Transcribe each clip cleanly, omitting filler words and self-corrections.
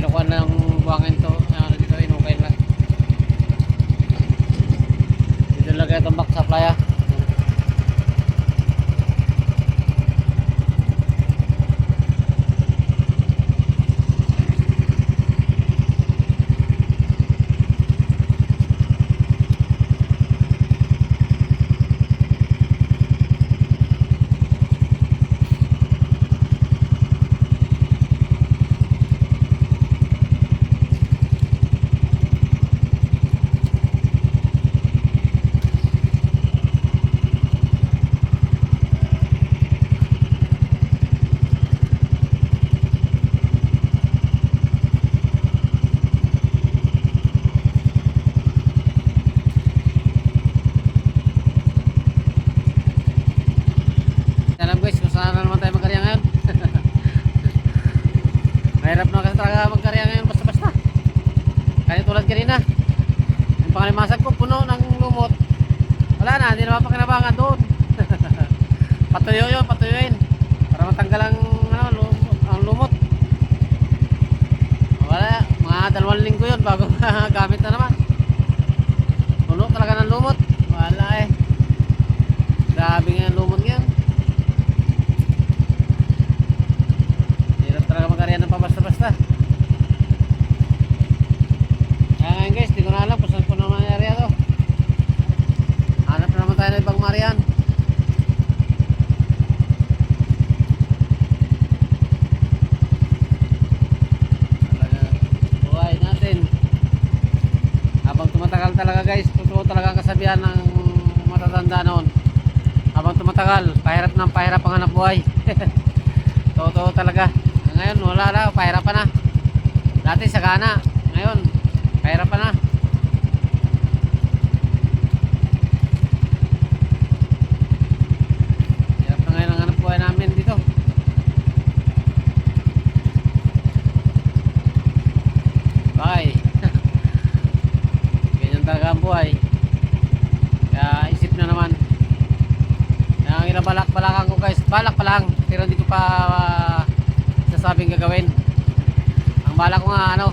kinukuha na ng buhangin to. Dito inukay lang. Dito lagay itong back supply ah. Alam guys, kung saan na naman tayo magkarya ngayon. Mahirap na kasi talaga magkarya ngayon basta-basta. Kaya tulad kanina, yung pangalimasag ko puno ng lumot. Wala na, hindi naman pakinabangan doon. Patuyo yun, patuyuin para matanggal ang, ang lumot. Wala, mga 2 linggo yun bago gamit na naman. Puno talaga ng lumot. Wala eh. Grabe nga yung lumot ngayon. Talaga magkarya ng pabasta-basta. Kaya ngayon guys, di ko na alam kung saan ko naman nangyari ito. Hanap na naman tayo ng ibang marian. Talaga, buhay natin. Habang tumatagal talaga guys, totoo talaga ang kasabihan ng matatanda noon. Habang tumatagal, pahirap ng pahirap ang hanap buhay. Totoo talaga. Ngayon wala na, pahirapan na. Dati sagana, ngayon pahirapan na. Hirap na ngayon ang hanap buhay namin dito. Bye. Ganyan talaga ang buhay. Kaya isip na naman. Kaya ang inabalak-balakan ko guys, balak pa lang, pero hindi ko pa sabing gagawin. Ang bala ko nga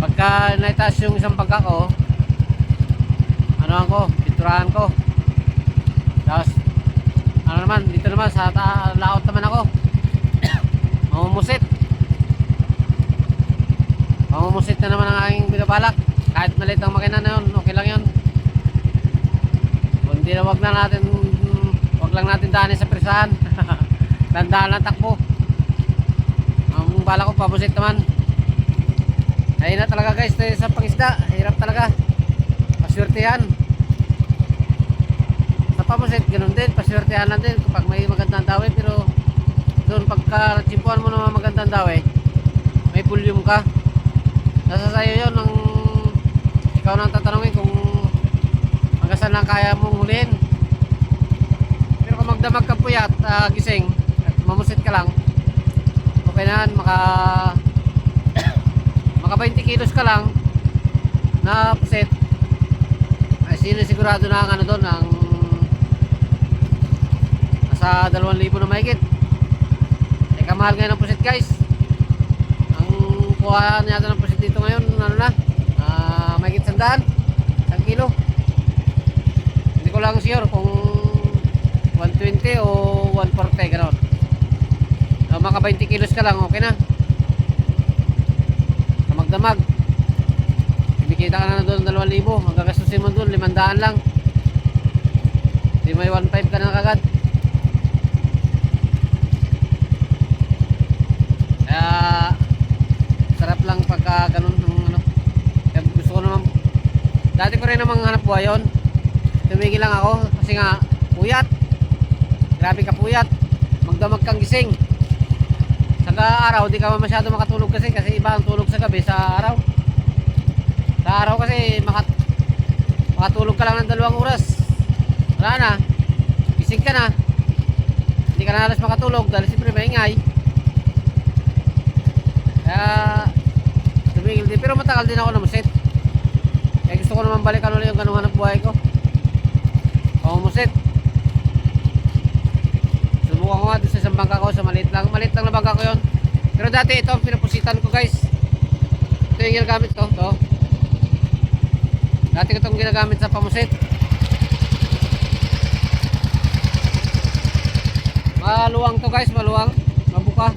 pagka naitaas yung isang bangka ko, pinturahan ko. Tapos naman dito naman sa laot naman ako. Mamumusit na naman ang aking binabalak. Kahit maliit ang makina na yun, okay lang yun. Kundi na wag lang natin daanin sa presahan. Dandaan lang takbo. Ang bala ko pabusit naman. Ayun na talaga guys, sa pangisda hirap talaga. Paswertehan. Sa pabusit ganun din, paswertehan lang din kapag may magandang dawi. Pero doon pagka chimpuan mo naman magandang dawi, may volume ka. Nasa sayo yun, ikaw nang tatanungin kung hanggang saan lang kaya mong hulihin. Pero kung magdamag kang puyat, gising, mamusit ka lang, okay na yan. Maka 20 kilos ka lang na pusit, ay sinisigurado na ang doon, ang nasa 2,000 na mahigit. Teka, mahal ngayon ang pusit guys. Ang kuha yata ng pusit dito ngayon, mahigit 100 kilo. Hindi ko lang sure kung 120 o 140 gano'n. Maka 20 kilos ka lang, okay na. Sa magdamag, ibikita ka na doon 2,000. Ang gagastusin mo doon 500 lang. Di may 1.5 ka na kagad. Kaya sarap lang pagka ganun Kaya gusto ko naman. Dati ko rin namang hanap buhay yun. Tumigil lang ako kasi nga puyat. Grabe ka puyat. Magdamag kang gising. Sa araw di ka masyado makatulog kasi iba ang tulog sa gabi sa araw. Sa araw kasi makatulog ka lang ng 2 oras. Wala na. Gising ka na. Hindi ka na halos makatulog dahil siyempre maingay. Kaya tumigil din. Pero matagal din ako namusit. Kaya gusto ko naman balikan ulit yung ganung hanap buhay ko. Pamumusit. Subukan ko nga doon sa isang bangka ko, sa maliit lang na bangka ko yun. Pero dati ito ang pinapusitan ko guys. Ito yung ginagamit ko. To. Dati ko itong ginagamit sa pamusit. Maluwang to guys, maluwang. Mabuka.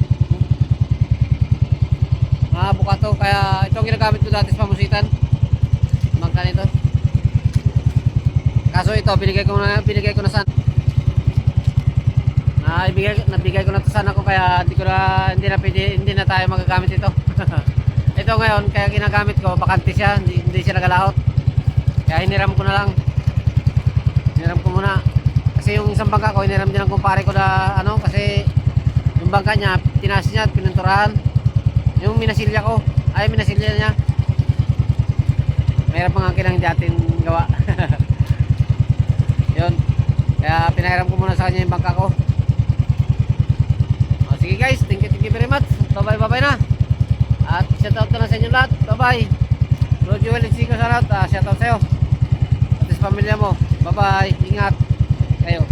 Mabuka to. Kaya ito ang ginagamit ko dati sa pamusitan. Bangka nito. Kaso ito, binigay ko na sana. Nabigay ko na to sana ko kaya hindi na tayo magagamit ito. Ito ngayon, kaya ginagamit ko, bakante siya, hindi siya nagalaot. Kaya hiniram ko na lang. Hiniram ko muna. Kasi yung isang bangka ko, hiniram din ang kumpare ko na kasi yung bangka niya, tinaas niya at pininturahan. Yung minasilya niya. Mahirap mga kinang datin gawa. Yun. Kaya pinahiram ko muna sa kanya yung bangka ko. Sige guys, thank you very much. Bye-bye na. At shoutout na sa inyo lahat. Bye-bye. Bro Joel Chico, shoutout sa'yo. At sa pamilya mo. Bye-bye. Ingat kayo.